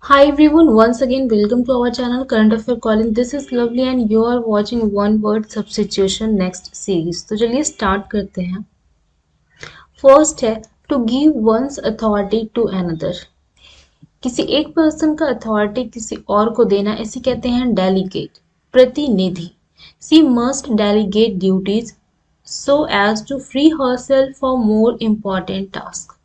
Hi everyone, once again welcome to our channel Current Affair Calling. This is Lovely and you are watching One Word Substitution Next series. तो चलिए start करते हैं। First है to give one's authority to another. किसी एक person का authority किसी और को देना इसे कहते हैं डेलीगेट, प्रतिनिधि। She must delegate duties so as to free herself for more important tasks.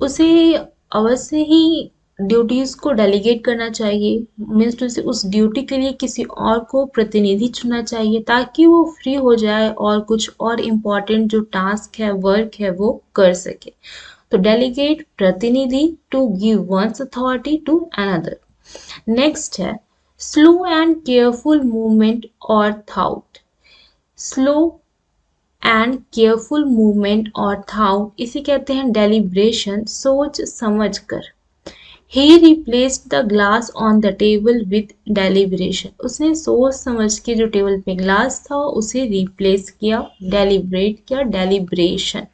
उसे अवश्य ही ड्यूटीज को डेलीगेट करना चाहिए, मीन्स टू से उस ड्यूटी के लिए किसी और को प्रतिनिधि चुनना चाहिए ताकि वो फ्री हो जाए और कुछ और इम्पोर्टेंट जो टास्क है वर्क है वो कर सके। तो डेलीगेट प्रतिनिधि, to give one's authority to another. Next है स्लो एंड केयरफुल मूवमेंट और thought. Slow and careful movement और थाउट इसे कहते हैं डेलिब्रेशन, सोच समझ कर। He replaced the glass on the table with deliberation. उसने सोच समझ के जो टेबल पे ग्लास था उसे रिप्लेस किया, डेलिब्रेट किया, डेलिब्रेशन।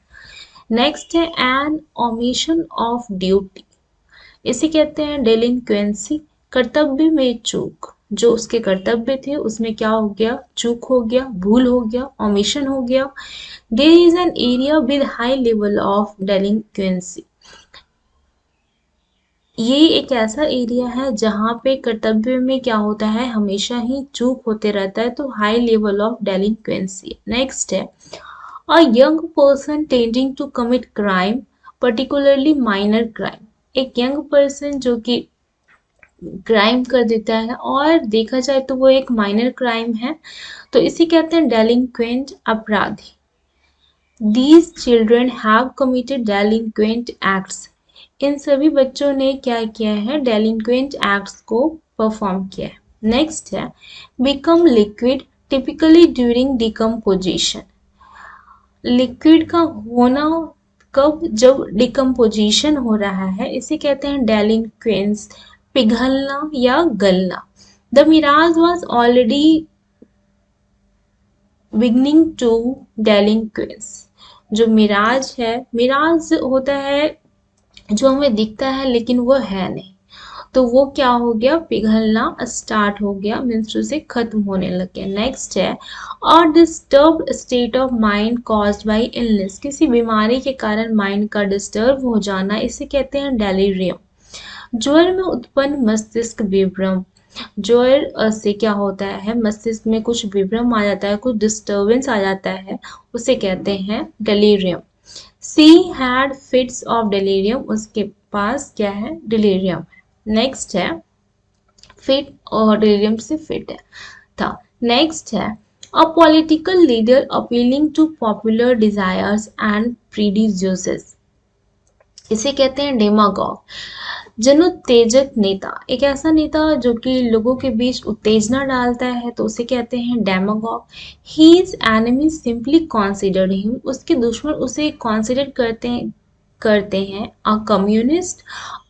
नेक्स्ट है एन ओमिशन ऑफ ड्यूटी। इसे कहते हैं डेलिंक्वेंसी, कर्तव्य में चूक। जो उसके कर्तव्य थे उसमें क्या हो गया, चूक हो गया, भूल हो गया, ओमिशन हो गया। There is an area with high level of delinquency. ये एक ऐसा एरिया है जहाँ पे कर्तव्य में क्या होता है, हमेशा ही चूक होते रहता है, तो high level of delinquency. Next है a young person tending to commit crime, particularly minor crime. एक यंग पर्सन जो कि क्राइम कर देता है और देखा जाए तो वो एक माइनर क्राइम है, तो इसे कहते हैं डेलिंक्वेंट, अपराधी। These children have committed delinquent acts. इन सभी बच्चों ने क्या किया है, डेलिंक्वेंट एक्ट्स को परफॉर्म किया है। नेक्स्ट है become liquid, typically during decomposition. Liquid का होना कब, जब डिकम्पोजिशन हो रहा है, इसे कहते हैं डेलिंक्वेंस, पिघलना या गलना। The mirage was already beginning to deliquesce. जो मिराज है, मिराज होता है जो हमें दिखता है लेकिन वो है नहीं, तो वो क्या हो गया, पिघलना स्टार्ट हो गया, मीन्स से खत्म होने लग गया। नेक्स्ट है और disturbed state of mind caused by illness. किसी बीमारी के कारण माइंड का डिस्टर्ब हो जाना इसे कहते हैं डेलीरियम। ज्वर में उत्पन्न मस्तिष्क विभ्रम। ज्वर से क्या होता है, मस्तिष्क में कुछ विभ्रम आ जाता है, कुछ डिस्टर्बेंस आ जाता है, उसे कहते हैं delirium. She had fits of delirium, उसके पास क्या है, डिलीरियम है। नेक्स्ट है फिट, और डिलीरियम से फिट है था। नेक्स्ट है a political leader appealing to popular desires and prejudices. इसे कहते हैं डेमागॉग, जनोत्तेजक नेता। एक ऐसा नेता जो कि लोगों के बीच उत्तेजना डालता है, तो उसे कहते हैं demagogue. His enemy simply considered him, उसके दुश्मन उसे कॉन्सिडर करते हैं a communist,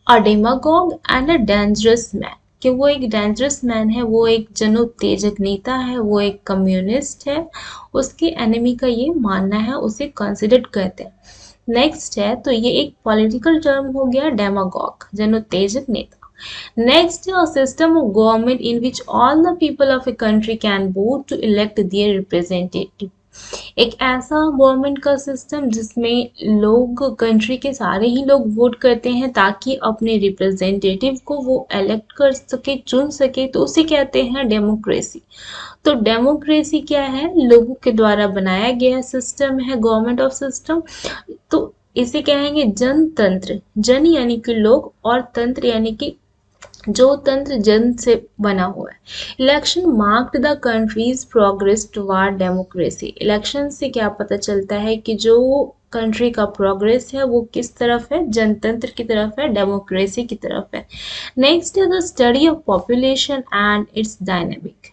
a demagogue and a dangerous man, कि वो एक डेंजरस मैन है, वो एक जनोत्तेजक नेता है, वो एक कम्युनिस्ट है, उसके एनिमी का ये मानना है, उसे कंसिडर कहते हैं। नेक्स्ट है, तो ये एक पॉलिटिकल टर्म हो गया डेमागॉग, जनोत्तेजक नेता। नेक्स्ट है system of government in which all the people of a country can vote to elect their representative. एक ऐसा गवर्नमेंट का सिस्टम जिसमें लोग, कंट्री के सारे ही लोग वोट करते हैं ताकि अपने रिप्रेजेंटेटिव को वो इलेक्ट कर सके, चुन सके, तो उसे कहते हैं डेमोक्रेसी। तो डेमोक्रेसी क्या है, लोगों के द्वारा बनाया गया सिस्टम है, गवर्नमेंट ऑफ सिस्टम। तो इसे कहेंगे जनतंत्र, जन यानी कि लोग और तंत्र यानी कि जो तंत्र जन से बना हुआ है। Election marked the countries progress toward democracy. Election से क्या पता चलता है कि जो कंट्री का प्रोग्रेस है वो किस तरफ है, जनतंत्र की तरफ है, डेमोक्रेसी की तरफ है। नेक्स्ट है the study of population and it's dynamic.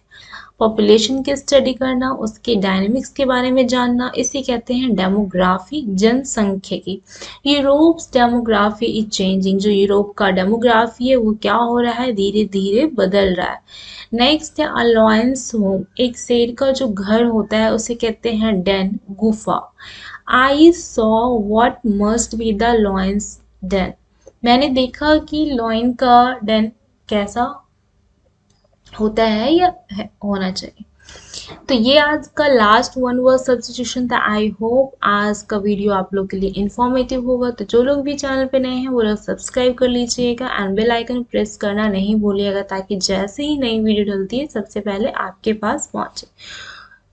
Population की स्टडी करना, उसके डायनेमिक्स के बारे में जानना, इसे कहते हैं डेमोग्राफी, जनसंख्यिकी। Europe's demography is changing. जो यूरोप का डेमोग्राफी है वो क्या हो रहा है, धीरे धीरे बदल रहा है। नेक्स्ट है अलायंस होम। एक शेर का जो घर होता है उसे कहते हैं डेन, गुफा। I saw what must be the lion's den. मैंने देखा कि लॉइन का डेन कैसा होता है या होना चाहिए। तो ये आज का लास्ट वन वर्ड सब्स्टिट्यूशन था। आई होप आज का वीडियो आप लोग के लिए इन्फॉर्मेटिव होगा। तो जो लोग भी चैनल पे नए हैं वो लोग सब्सक्राइब कर लीजिएगा एंड बेल आइकन प्रेस करना नहीं भूलिएगा, ताकि जैसे ही नई वीडियो डलती है सबसे पहले आपके पास पहुंचे।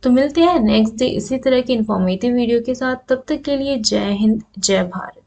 तो मिलते हैं नेक्स्ट डे इसी तरह की इन्फॉर्मेटिव वीडियो के साथ। तब तक के लिए जय हिंद, जय भारत।